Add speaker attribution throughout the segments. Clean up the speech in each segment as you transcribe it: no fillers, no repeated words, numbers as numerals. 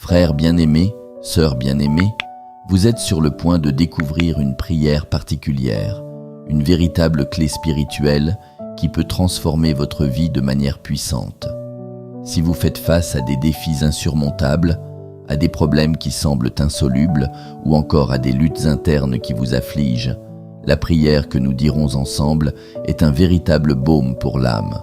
Speaker 1: Frères bien-aimés, sœurs bien-aimées, vous êtes sur le point de découvrir une prière particulière, une véritable clé spirituelle qui peut transformer votre vie de manière puissante. Si vous faites face à des défis insurmontables, à des problèmes qui semblent insolubles ou encore à des luttes internes qui vous affligent, la prière que nous dirons ensemble est un véritable baume pour l'âme.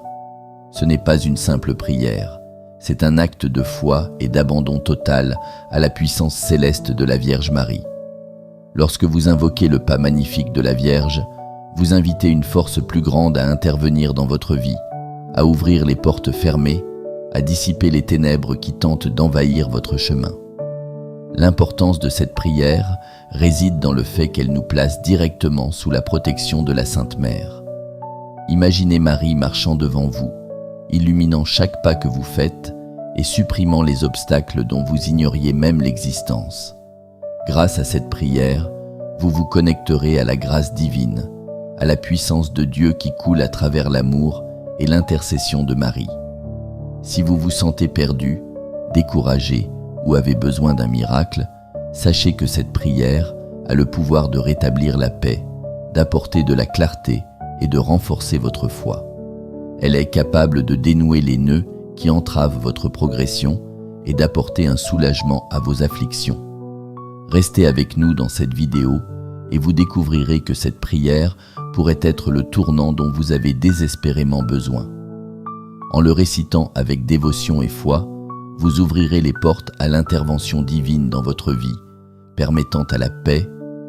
Speaker 1: Ce n'est pas une simple prière, c'est un acte de foi et d'abandon total à la puissance céleste de la Vierge Marie. Lorsque vous invoquez le pas magnifique de la Vierge, vous invitez une force plus grande à intervenir dans votre vie, à ouvrir les portes fermées, à dissiper les ténèbres qui tentent d'envahir votre chemin. L'importance de cette prière réside dans le fait qu'elle nous place directement sous la protection de la Sainte Mère. Imaginez Marie marchant devant vous, illuminant chaque pas que vous faites et supprimant les obstacles dont vous ignoriez même l'existence. Grâce à cette prière, vous vous connecterez à la grâce divine, à la puissance de Dieu qui coule à travers l'amour et l'intercession de Marie. Si vous vous sentez perdu, découragé ou avez besoin d'un miracle, sachez que cette prière a le pouvoir de rétablir la paix, d'apporter de la clarté et de renforcer votre foi. Elle est capable de dénouer les nœuds qui entravent votre progression et d'apporter un soulagement à vos afflictions. Restez avec nous dans cette vidéo et vous découvrirez que cette prière pourrait être le tournant dont vous avez désespérément besoin. En le récitant avec dévotion et foi, vous ouvrirez les portes à l'intervention divine dans votre vie, permettant à la paix,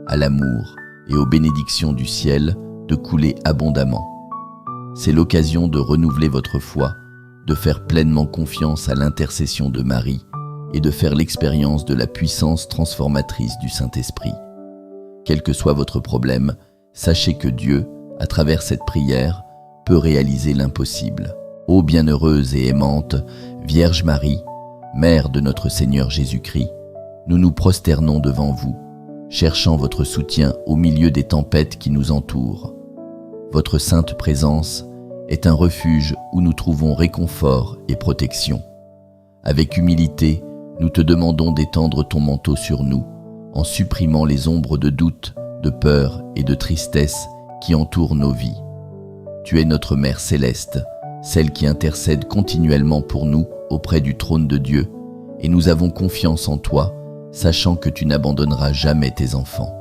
Speaker 1: à l'amour et aux bénédictions du ciel de couler abondamment. C'est l'occasion de renouveler votre foi, de faire pleinement confiance à l'intercession de Marie et de faire l'expérience de la puissance transformatrice du Saint-Esprit. Quel que soit votre problème, sachez que Dieu, à travers cette prière, peut réaliser l'impossible. Ô bienheureuse et aimante Vierge Marie, Mère de notre Seigneur Jésus-Christ, nous nous prosternons devant vous, cherchant votre soutien au milieu des tempêtes qui nous entourent. Votre sainte présence est un refuge où nous trouvons réconfort et protection. Avec humilité, nous te demandons d'étendre ton manteau sur nous, en supprimant les ombres de doute, de peur et de tristesse qui entourent nos vies. Tu es notre Mère céleste, celle qui intercède continuellement pour nous auprès du trône de Dieu, et nous avons confiance en toi, sachant que tu n'abandonneras jamais tes enfants.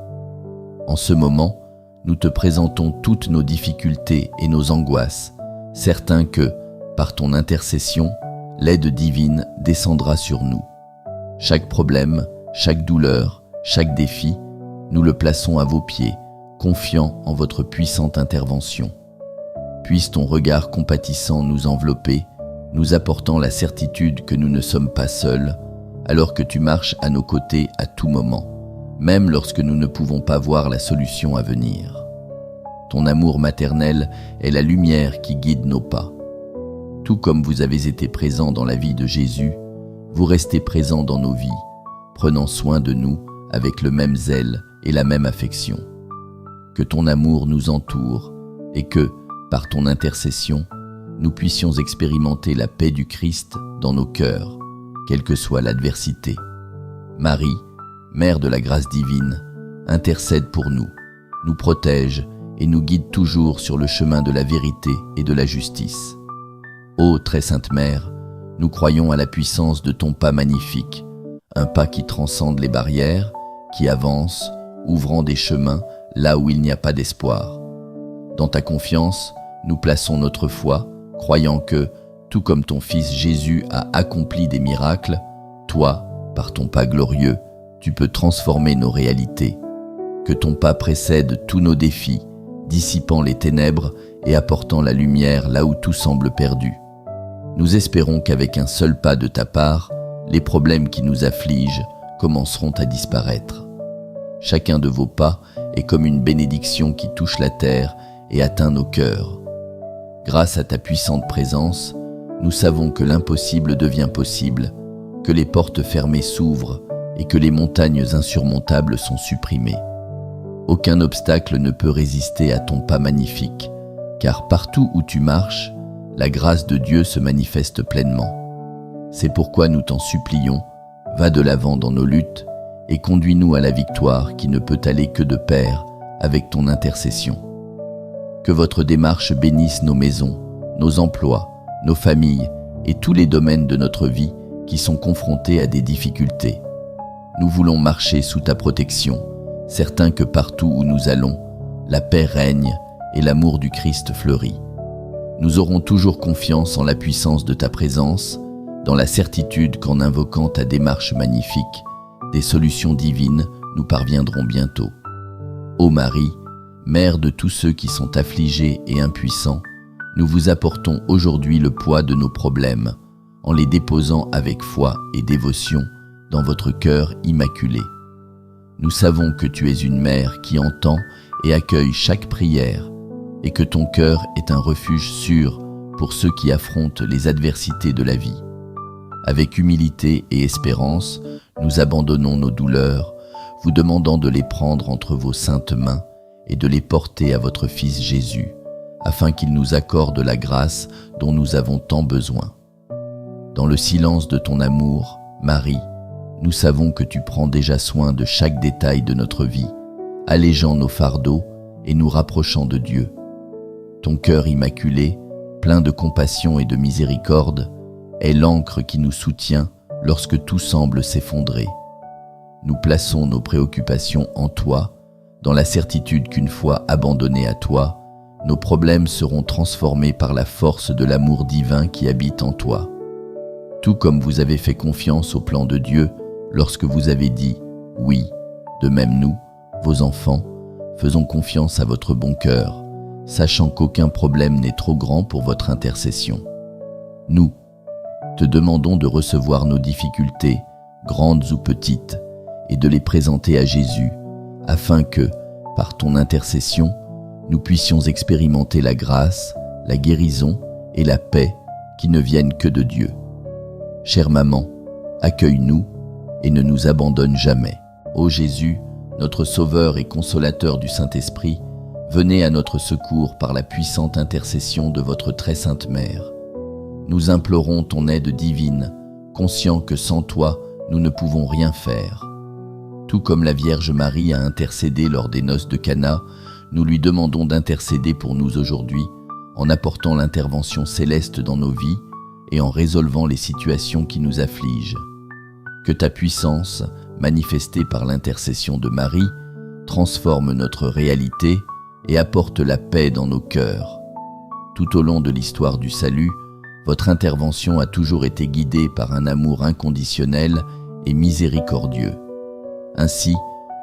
Speaker 1: En ce moment, nous te présentons toutes nos difficultés et nos angoisses, certains que, par ton intercession, l'aide divine descendra sur nous. Chaque problème, chaque douleur, chaque défi, nous le plaçons à vos pieds, confiants en votre puissante intervention. Puisse ton regard compatissant nous envelopper, nous apportant la certitude que nous ne sommes pas seuls, alors que tu marches à nos côtés à tout moment, même lorsque nous ne pouvons pas voir la solution à venir. Ton amour maternel est la lumière qui guide nos pas. Tout comme vous avez été présent dans la vie de Jésus, vous restez présent dans nos vies, prenant soin de nous avec le même zèle et la même affection. Que ton amour nous entoure et que, par ton intercession, nous puissions expérimenter la paix du Christ dans nos cœurs, quelle que soit l'adversité. Marie, Mère de la grâce divine, intercède pour nous, nous protège et nous guide toujours sur le chemin de la vérité et de la justice. Ô très sainte Mère, nous croyons à la puissance de ton pas magnifique, un pas qui transcende les barrières, qui avance, ouvrant des chemins là où il n'y a pas d'espoir. Dans ta confiance, nous plaçons notre foi, croyant que, tout comme ton Fils Jésus a accompli des miracles, toi, par ton pas glorieux, tu peux transformer nos réalités. Que ton pas précède tous nos défis, dissipant les ténèbres et apportant la lumière là où tout semble perdu. Nous espérons qu'avec un seul pas de ta part, les problèmes qui nous affligent commenceront à disparaître. Chacun de vos pas est comme une bénédiction qui touche la terre et atteint nos cœurs. Grâce à ta puissante présence, nous savons que l'impossible devient possible, que les portes fermées s'ouvrent et que les montagnes insurmontables sont supprimées. Aucun obstacle ne peut résister à ton pas magnifique, car partout où tu marches, la grâce de Dieu se manifeste pleinement. C'est pourquoi nous t'en supplions, Va de l'avant dans nos luttes et conduis-nous à la victoire qui ne peut aller que de pair avec ton intercession. Que votre démarche bénisse nos maisons, nos emplois, nos familles et tous les domaines de notre vie qui sont confrontés à des difficultés. Nous voulons marcher sous ta protection, certains que partout où nous allons, la paix règne et l'amour du Christ fleurit. Nous aurons toujours confiance en la puissance de ta présence, dans la certitude qu'en invoquant ta démarche magnifique, des solutions divines nous parviendront bientôt. Ô Marie, Mère de tous ceux qui sont affligés et impuissants, nous vous apportons aujourd'hui le poids de nos problèmes, en les déposant avec foi et dévotion dans votre cœur immaculé. Nous savons que tu es une mère qui entend et accueille chaque prière, et que ton cœur est un refuge sûr pour ceux qui affrontent les adversités de la vie. Avec humilité et espérance, nous abandonnons nos douleurs, vous demandant de les prendre entre vos saintes mains et de les porter à votre Fils Jésus, afin qu'il nous accorde la grâce dont nous avons tant besoin. Dans le silence de ton amour, Marie, nous savons que tu prends déjà soin de chaque détail de notre vie, allégeant nos fardeaux et nous rapprochant de Dieu. Ton cœur immaculé, plein de compassion et de miséricorde, est l'ancre qui nous soutient lorsque tout semble s'effondrer. Nous plaçons nos préoccupations en toi, dans la certitude qu'une fois abandonnés à toi, nos problèmes seront transformés par la force de l'amour divin qui habite en toi. Tout comme vous avez fait confiance au plan de Dieu lorsque vous avez dit « oui », de même nous, vos enfants, faisons confiance à votre bon cœur, sachant qu'aucun problème n'est trop grand pour votre intercession. Nous te demandons de recevoir nos difficultés, grandes ou petites, et de les présenter à Jésus, afin que, par ton intercession, nous puissions expérimenter la grâce, la guérison et la paix qui ne viennent que de Dieu. Chère maman, accueille-nous et ne nous abandonne jamais. Ô Jésus, notre Sauveur et Consolateur du Saint-Esprit, venez à notre secours par la puissante intercession de votre très sainte Mère. Nous implorons ton aide divine, conscients que sans toi, nous ne pouvons rien faire. Tout comme la Vierge Marie a intercédé lors des noces de Cana, nous lui demandons d'intercéder pour nous aujourd'hui, en apportant l'intervention céleste dans nos vies et en résolvant les situations qui nous affligent. Que ta puissance, manifestée par l'intercession de Marie, transforme notre réalité et apporte la paix dans nos cœurs. Tout au long de l'histoire du salut, votre intervention a toujours été guidée par un amour inconditionnel et miséricordieux. Ainsi,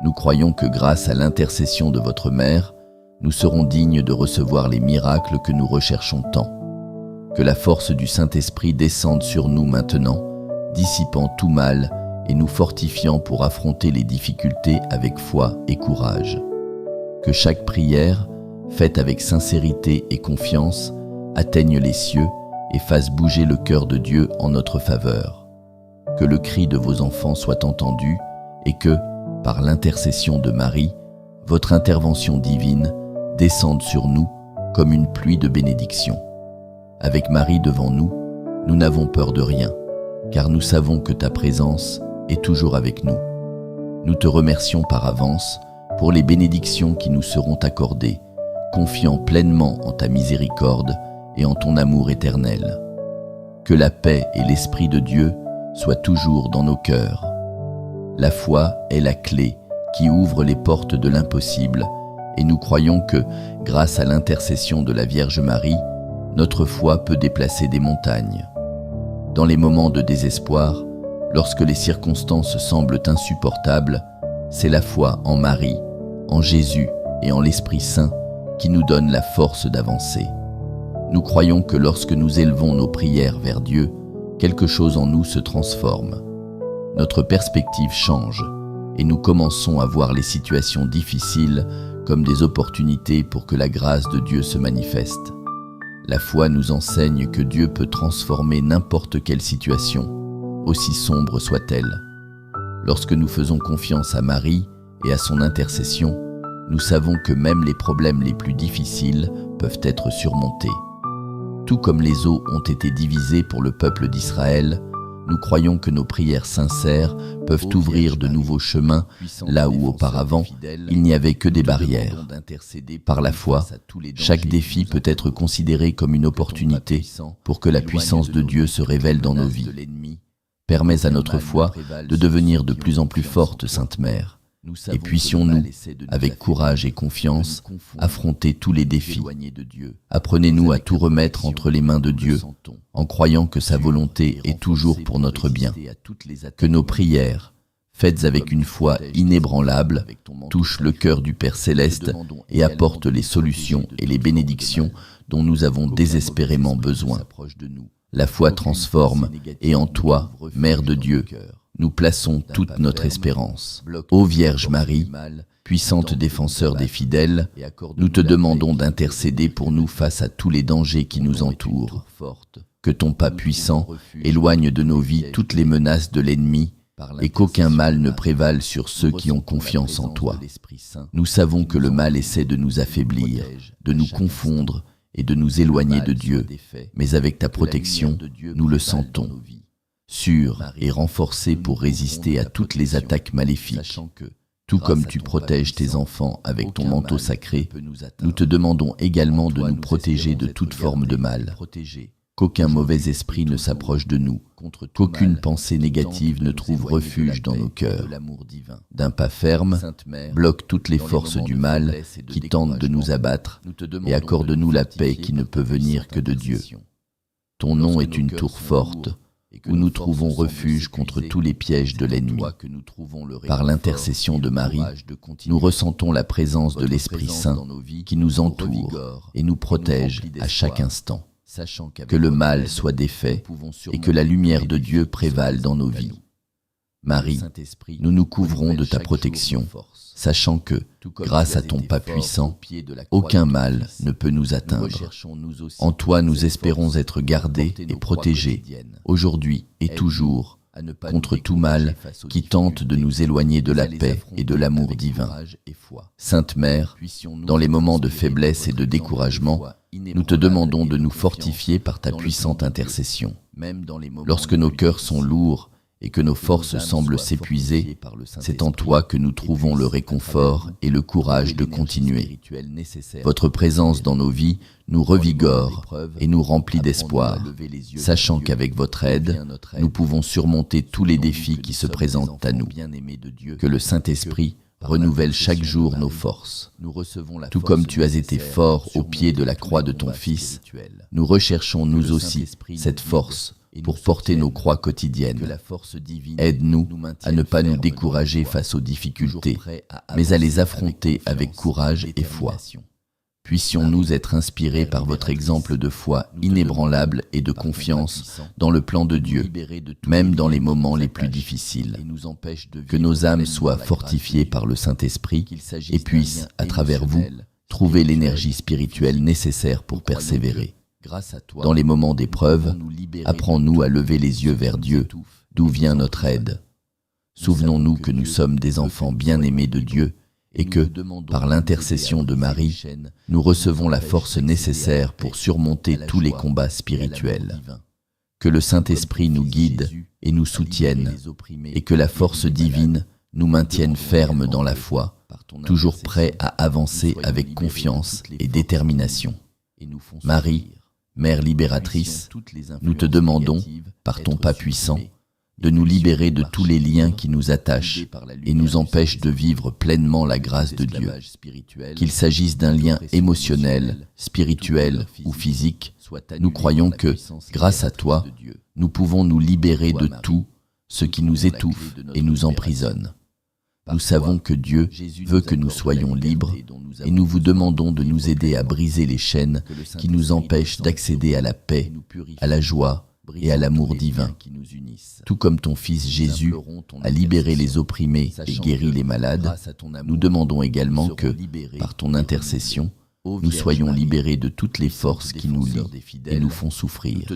Speaker 1: nous croyons que grâce à l'intercession de votre Mère, nous serons dignes de recevoir les miracles que nous recherchons tant. Que la force du Saint-Esprit descende sur nous maintenant, dissipant tout mal et nous fortifiant pour affronter les difficultés avec foi et courage. Que chaque prière, faite avec sincérité et confiance, atteigne les cieux et fasse bouger le cœur de Dieu en notre faveur. Que le cri de vos enfants soit entendu et que, par l'intercession de Marie, votre intervention divine descende sur nous comme une pluie de bénédictions. Avec Marie devant nous, nous n'avons peur de rien, car nous savons que ta présence est toujours avec nous. Nous te remercions par avance pour les bénédictions qui nous seront accordées, confiant pleinement en ta miséricorde et en ton amour éternel. Que la paix et l'Esprit de Dieu soient toujours dans nos cœurs. La foi est la clé qui ouvre les portes de l'impossible, et nous croyons que, grâce à l'intercession de la Vierge Marie, notre foi peut déplacer des montagnes. Dans les moments de désespoir, lorsque les circonstances semblent insupportables, c'est la foi en Marie, en Jésus et en l'Esprit Saint qui nous donne la force d'avancer. Nous croyons que lorsque nous élevons nos prières vers Dieu, quelque chose en nous se transforme. Notre perspective change et nous commençons à voir les situations difficiles comme des opportunités pour que la grâce de Dieu se manifeste. La foi nous enseigne que Dieu peut transformer n'importe quelle situation, aussi sombre soit-elle. Lorsque nous faisons confiance à Marie et à son intercession, nous savons que même les problèmes les plus difficiles peuvent être surmontés. Tout comme les eaux ont été divisées pour le peuple d'Israël, Nous croyons que nos prières sincères peuvent ouvrir de nouveaux chemins là où auparavant il n'y avait que des barrières. Par la foi, chaque défi peut être considéré comme une opportunité pour que la puissance de Dieu se révèle dans nos vies. Permets à notre foi de devenir de plus en plus forte, Sainte Mère. Et puissions-nous, avec courage et confiance, affronter tous les défis. Apprenez-nous à tout remettre entre les mains de Dieu, en croyant que sa volonté est toujours pour notre bien. Que nos prières, faites avec une foi inébranlable, touchent le cœur du Père Céleste et apportent les solutions et les bénédictions dont nous avons désespérément besoin. La foi transforme, et en toi, Mère de Dieu, nous plaçons toute notre espérance. Ô Vierge Marie, puissante défenseur des fidèles, nous te demandons d'intercéder pour nous face à tous les dangers qui nous entourent. Que ton pas puissant éloigne de nos vies toutes les menaces de l'ennemi et qu'aucun mal ne prévale sur ceux qui ont confiance en toi. Nous savons que le mal essaie de nous affaiblir, de nous confondre et de nous éloigner de Dieu, mais avec ta protection, nous le sentons. Sûr et renforcé pour résister à toutes les attaques maléfiques. Tout comme tu protèges tes enfants avec ton manteau sacré, nous te demandons également de nous protéger de toute forme de mal. Qu'aucun mauvais esprit ne s'approche de nous, qu'aucune pensée négative ne trouve refuge dans nos cœurs. D'un pas ferme, bloque toutes les forces du mal qui tentent de nous abattre et accorde-nous la paix qui ne peut venir que de Dieu. Ton nom est une tour forte, où nous trouvons refuge contre tous les pièges de l'ennemi. Par l'intercession de Marie, nous ressentons la présence de l'Esprit Saint qui nous entoure et nous protège à chaque instant. Que le mal soit défait et que la lumière de Dieu prévale dans nos vies. Marie, nous nous couvrons de ta protection, sachant que, grâce à ton pas puissant, aucun mal ne peut nous atteindre. En toi, nous espérons être gardés et protégés, aujourd'hui et toujours, contre tout mal qui tente de nous éloigner de la paix et de l'amour divin. Sainte Mère, dans les moments de faiblesse et de découragement, nous te demandons de nous fortifier par ta puissante intercession. Lorsque nos cœurs sont lourds et que nos forces semblent s'épuiser, c'est en toi que nous trouvons le réconfort et le courage de continuer. Votre présence dans nos vies nous revigore et nous remplit d'espoir, sachant qu'avec votre aide, nous pouvons surmonter tous les défis qui se présentent à nous. Que le Saint-Esprit renouvelle chaque jour nos forces. Tout comme tu as été fort au pied de la croix de ton Fils, nous recherchons nous aussi cette force pour porter nos croix quotidiennes. Aide-nous à ne pas nous décourager face aux difficultés, mais à les affronter avec courage et foi. Puissions-nous être inspirés par votre exemple de foi inébranlable et de confiance dans le plan de Dieu, même dans les moments les plus difficiles. Que nos âmes soient fortifiées par le Saint-Esprit et puissent, à travers vous, trouver l'énergie spirituelle nécessaire pour persévérer. Dans les moments d'épreuve, apprends-nous à lever les yeux vers Dieu, d'où vient notre aide. Souvenons-nous que nous sommes des enfants bien-aimés de Dieu et que, par l'intercession de Marie, nous recevons la force nécessaire pour surmonter tous les combats spirituels. Que le Saint-Esprit nous guide et nous soutienne, et que la force divine nous maintienne fermes dans la foi, toujours prêts à avancer avec confiance et détermination. Marie, Mère libératrice, nous te demandons, par ton pas puissant, de nous libérer de tous les liens qui nous attachent et nous empêchent de vivre pleinement la grâce de Dieu. Qu'il s'agisse d'un lien émotionnel, spirituel ou physique, nous croyons que, grâce à toi, nous pouvons nous libérer de tout ce qui nous étouffe et nous emprisonne. Nous savons que Dieu veut que nous soyons libres et nous vous demandons de nous aider à briser les chaînes qui nous empêchent d'accéder à la paix, à la joie et à l'amour divin. Tout comme ton Fils Jésus a libéré les opprimés et guéri les malades, nous demandons également que, par ton intercession, nous soyons libérés de toutes les forces qui nous lient et nous font souffrir.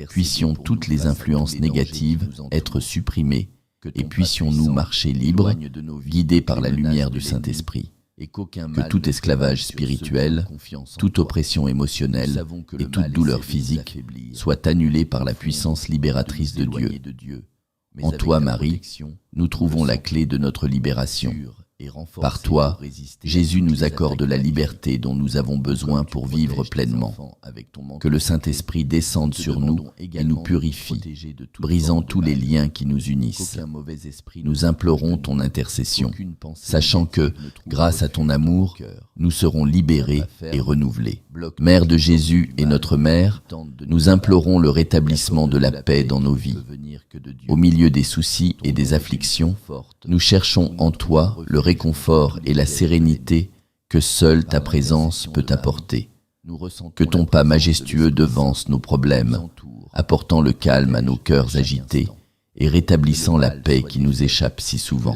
Speaker 1: Puissions toutes les influences négatives être supprimées et puissions-nous marcher libres, guidés par la lumière du Saint-Esprit. que tout esclavage spirituel, toute oppression émotionnelle et toute douleur physique soit annulée par la puissance libératrice de Dieu. En toi, Marie, nous trouvons la clé de notre libération. Par toi, Jésus nous accorde la liberté dont nous avons besoin pour vivre pleinement. Que le Saint-Esprit descende sur nous et nous purifie, brisant tous les liens qui nous unissent. Nous implorons ton intercession, sachant que, grâce à ton amour, nous serons libérés et renouvelés. Mère de Jésus et notre Mère, nous implorons le rétablissement de la paix dans nos vies. Au milieu des soucis et des afflictions, nous cherchons en toi le réconfort et la sérénité que seule ta présence peut apporter. Que ton pas majestueux devance nos problèmes, apportant le calme à nos cœurs agités et rétablissant la paix qui nous échappe si souvent.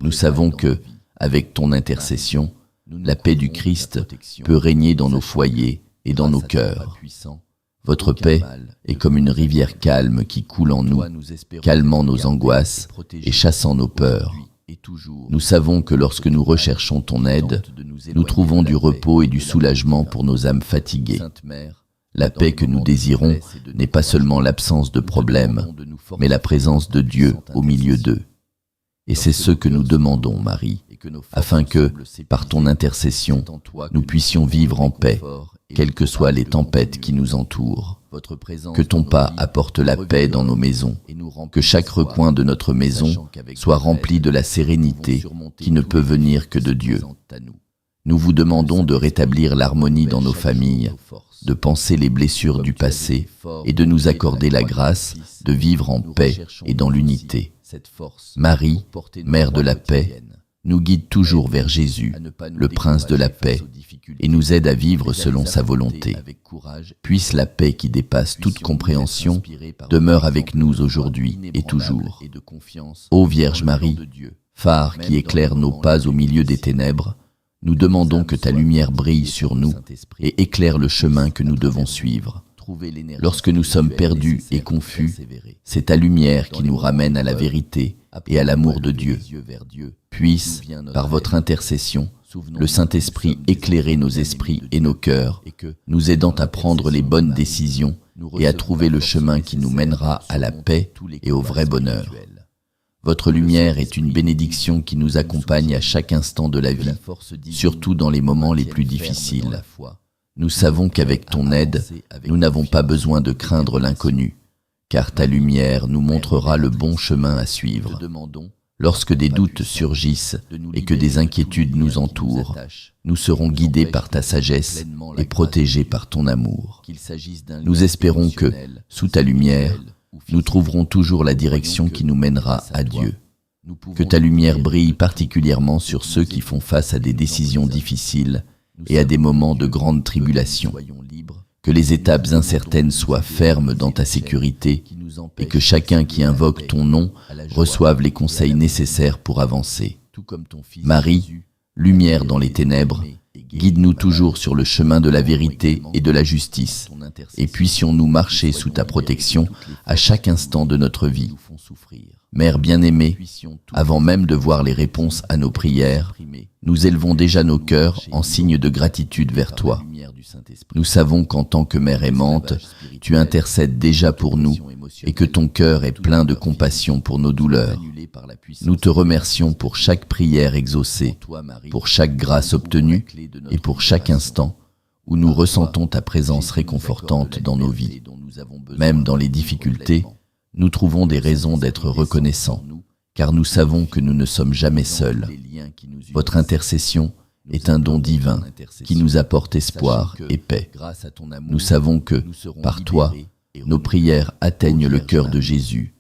Speaker 1: Nous savons que, avec ton intercession, la paix du Christ peut régner dans nos foyers et dans nos cœurs. Votre paix est comme une rivière calme qui coule en nous, calmant nos angoisses et chassant nos peurs. Nous savons que lorsque nous recherchons ton aide, nous trouvons du repos et du soulagement pour nos âmes fatiguées. La paix que nous désirons n'est pas seulement l'absence de problèmes, mais la présence de Dieu au milieu d'eux. Et c'est ce que nous demandons, Marie, afin que, par ton intercession, nous puissions vivre en paix, quelles que soient les tempêtes qui nous entourent. Que ton pas apporte la paix dans nos maisons, que chaque recoin de notre maison soit rempli de la sérénité qui ne peut venir que de Dieu. Nous vous demandons de rétablir l'harmonie dans nos familles, de panser les blessures du passé et de nous accorder la grâce de vivre en paix et dans l'unité. Marie, Mère de la paix, nous guide toujours vers Jésus, le Prince de la paix, et nous aide à vivre selon sa volonté. Puisse la paix qui dépasse toute compréhension demeure avec nous aujourd'hui et toujours. Ô Vierge Marie, phare qui éclaire nos pas au milieu des ténèbres, nous demandons que ta lumière brille sur nous et éclaire le chemin que nous devons suivre. Lorsque nous sommes perdus et confus, c'est ta lumière qui nous ramène à la vérité et à l'amour de Dieu. Puisse, par votre intercession, le Saint-Esprit éclairer nos esprits et nos cœurs, nous aidant à prendre les bonnes décisions et à trouver le chemin qui nous mènera à la paix et au vrai bonheur. Votre lumière est une bénédiction qui nous accompagne à chaque instant de la vie, surtout dans les moments les plus difficiles. Nous savons qu'avec ton aide, nous n'avons pas besoin de craindre l'inconnu, car ta lumière nous montrera le bon chemin à suivre. Lorsque des doutes surgissent et que des inquiétudes nous entourent, nous serons guidés par ta sagesse et protégés par ton amour. Nous espérons que, sous ta lumière, nous trouverons toujours la direction qui nous mènera à Dieu. Que ta lumière brille particulièrement sur ceux qui font face à des décisions difficiles et à des moments de grande tribulation. Que les étapes incertaines soient fermes dans ta sécurité et que chacun qui invoque ton nom reçoive les conseils nécessaires pour avancer. Marie, lumière dans les ténèbres, guide-nous toujours sur le chemin de la vérité et de la justice, et puissions-nous marcher sous ta protection à chaque instant de notre vie. Mère bien-aimée, avant même de voir les réponses à nos prières, nous élevons déjà nos cœurs en signe de gratitude vers toi. Nous savons qu'en tant que Mère aimante, tu intercèdes déjà pour nous et que ton cœur est plein de compassion pour nos douleurs. Nous te remercions pour chaque prière exaucée, pour chaque grâce obtenue et pour chaque instant où nous ressentons ta présence réconfortante dans nos vies. Même dans les difficultés, nous trouvons des raisons d'être reconnaissants, car nous savons que nous ne sommes jamais seuls. Votre intercession est un don divin qui nous apporte espoir et paix. Nous savons que, par toi, nos prières atteignent le cœur de Jésus,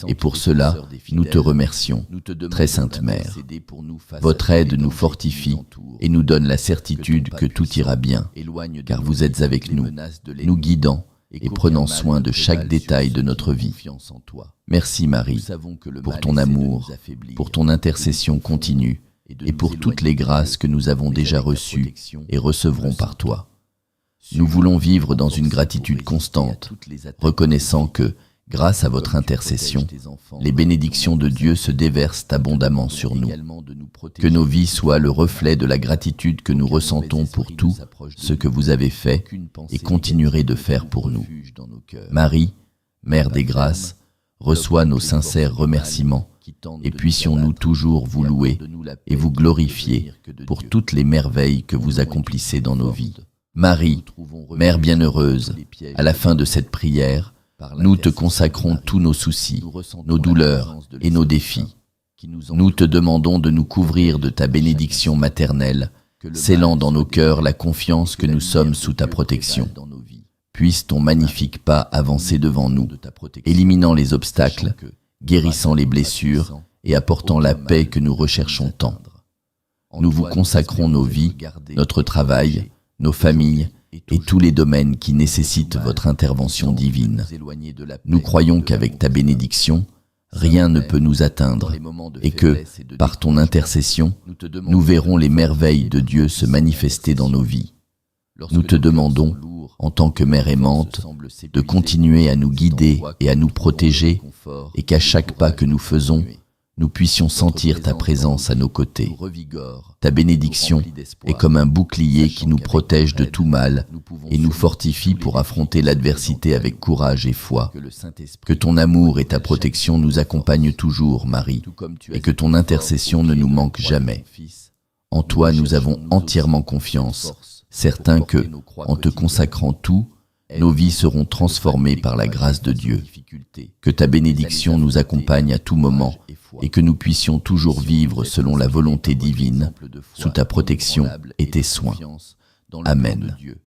Speaker 1: et pour cela, nous te remercions, très sainte Mère. Votre aide nous fortifie et nous donne la certitude que tout ira bien, car vous êtes avec nous, nous guidant et prenant soin de chaque détail de notre vie. Merci Marie, pour ton amour, pour ton intercession continue, et pour toutes les grâces que nous avons déjà reçues et recevrons par toi. Nous voulons vivre dans une gratitude constante, reconnaissant que, Grâce à votre intercession, les bénédictions de Dieu se déversent abondamment sur nous. Que nos vies soient le reflet de la gratitude que nous ressentons pour tout ce que vous avez fait et continuerez de faire pour nous. Marie, Mère des Grâces, reçois nos sincères remerciements et puissions-nous toujours vous louer et vous glorifier pour toutes les merveilles que vous accomplissez dans nos vies. Marie, Mère bienheureuse, à la fin de cette prière, nous te consacrons tous nos soucis, nos douleurs et nos défis. Nous te demandons de nous couvrir de ta bénédiction maternelle, scellant dans nos cœurs la confiance que nous sommes sous ta protection. Puisse ton magnifique pas avancer devant nous, éliminant les obstacles, guérissant les blessures et apportant la paix que nous recherchons tant. Nous vous consacrons nos vies, notre travail, nos familles et tous les domaines qui nécessitent votre intervention divine. Nous croyons qu'avec ta bénédiction, rien ne peut nous atteindre et que, par ton intercession, nous verrons les merveilles de Dieu se manifester dans nos vies. Nous te demandons, en tant que Mère aimante, de continuer à nous guider et à nous protéger et qu'à chaque pas que nous faisons, nous puissions sentir ta présence à nos côtés. Ta bénédiction est comme un bouclier qui nous protège de tout mal et nous fortifie pour affronter l'adversité avec courage et foi. Que ton amour et ta protection nous accompagnent toujours, Marie, et que ton intercession ne nous manque jamais. En toi, nous avons entièrement confiance, certains que, en te consacrant tout, nos vies seront transformées par la grâce de Dieu. Que ta bénédiction nous accompagne à tout moment et que nous puissions toujours vivre selon la volonté divine, sous ta protection et tes soins. Amen.